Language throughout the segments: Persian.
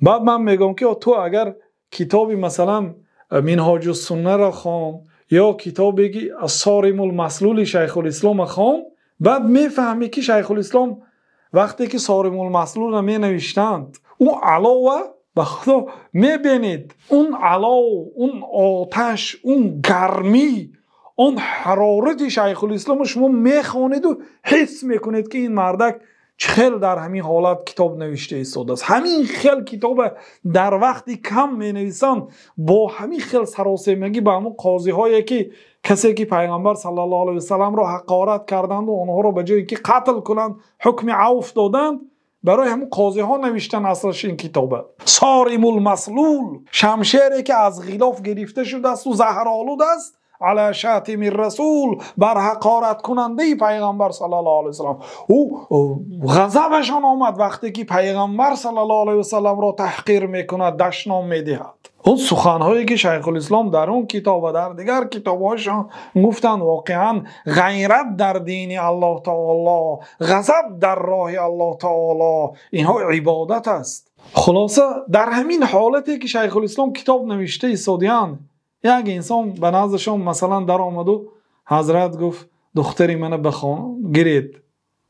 بعد من میگم که تو اگر کتابی مثلا منهاج السنه را خوان یا کتاب بگی الصارم المسلول شیخ الاسلام خوان، بعد میفهمی که شیخ الاسلام وقتی که صارم المسلول را می نوشتند اون علاوه به خدا میبینید اون علاوه، اون آتش، اون گرمی، اون حرارت شیخ الاسلام شما میخوانید و حس میکنید که این مردک چخیل در همین حالت کتاب نوشته ایستاده است. همین خیل کتاب در وقتی کم می نویسند با همین خیل سراسیمگی به همون قاضی هایی که کسی که پیغمبر صلی الله علیه و سلم را حقارت کردند و آنها را به جایی که قتل کنند حکم عوف دادند، برای همون قاضی ها نوشتن اصلش این کتابه. صارم المسلول، شمشیری که از غلاف گرفته شده است و زهرآلود است، علی شاتم الرسول، بر حقارت کننده پیغمبر صلی الله علیه و سلم. او غضبشان آمد وقتی که پیغمبر صلی الله علیه و سلم را تحقیر میکند، دشنام میدهد. اون سخنهایی که شیخ الاسلام در اون کتاب و در دیگر کتابهاشان گفتند واقعا غیرت در دین الله تعالی، غضب در راه الله تعالی، اینها عبادت است. خلاصه در همین حالتی که شیخ الاسلام کتاب نوشته ایستادیان، یک انسان به نزدشان مثلا در آمد و حضرت گفت دختری منو بخوان گرید،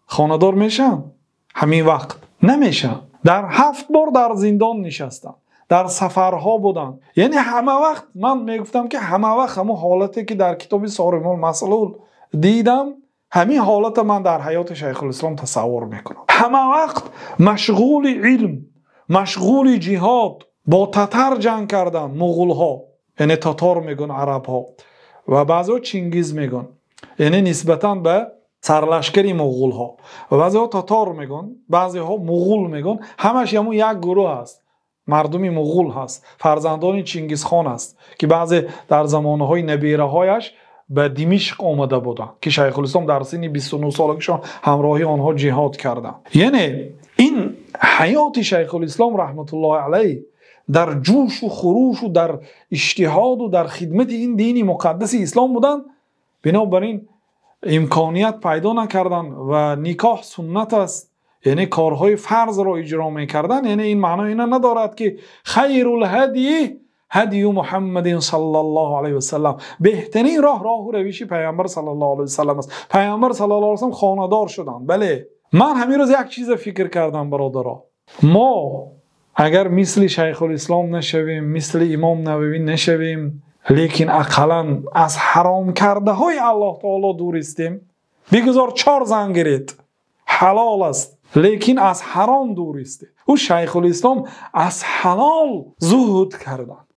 خاندار میشن؟ همین وقت نمیشن. در 7 بار در زندان نشستن، در سفرها بودن. یعنی همه وقت من میگفتم که همه وقت همون حالتی که در کتاب صارم المسلول دیدم، همین حالت من در حیات شیخ الاسلام تصور میکنم. همه وقت مشغول علم، مشغول جهاد، با تتر جنگ کردن، مغول ها، یعنی تاتار میگن عرب ها، و بعضی چینگیز میگن، یعنی نسبتا به سرلشکری مغول ها، و بعضی ها تاتار میگن، بعضی ها مغول میگن. همش همون یک گروه هست، مردمی مغول هست، فرزندان چینگیز خان است که بعضی در زمانهای نبیره هایش به دمشق آمده بودن که شیخ الاسلام در سن 29 سالگیشان همراهی آنها جهاد کردند. یعنی این حیات شیخ الاسلام رحمت الله علیه در جوش و خروش و در اجتهاد و در خدمت این دین مقدس اسلام بودن، بنابراین امکانیت پیدا نکردن و نکاح سنت است، یعنی کارهای فرض را اجرا میکردن. یعنی این معنی اینا ندارد که خیر الهدی هدی محمد صلی الله علیه و سلم، بهترین راه و روش پیامبر صلی الله علیه و سلم است. پیامبر صلی الله علیه و سلم خانه‌دار شدند. بله، من همین روز یک چیز فکر کردم برادرها، ما اگر مثل شیخ الاسلام نشویم، مثل امام نووی نشویم، لیکن اقلا از حرام کرده های الله تعالی دور استیم، بگذار 4 زن گرید حلال است، لیکن از حرام دور است. او شیخ الاسلام از حلال زهد کردند.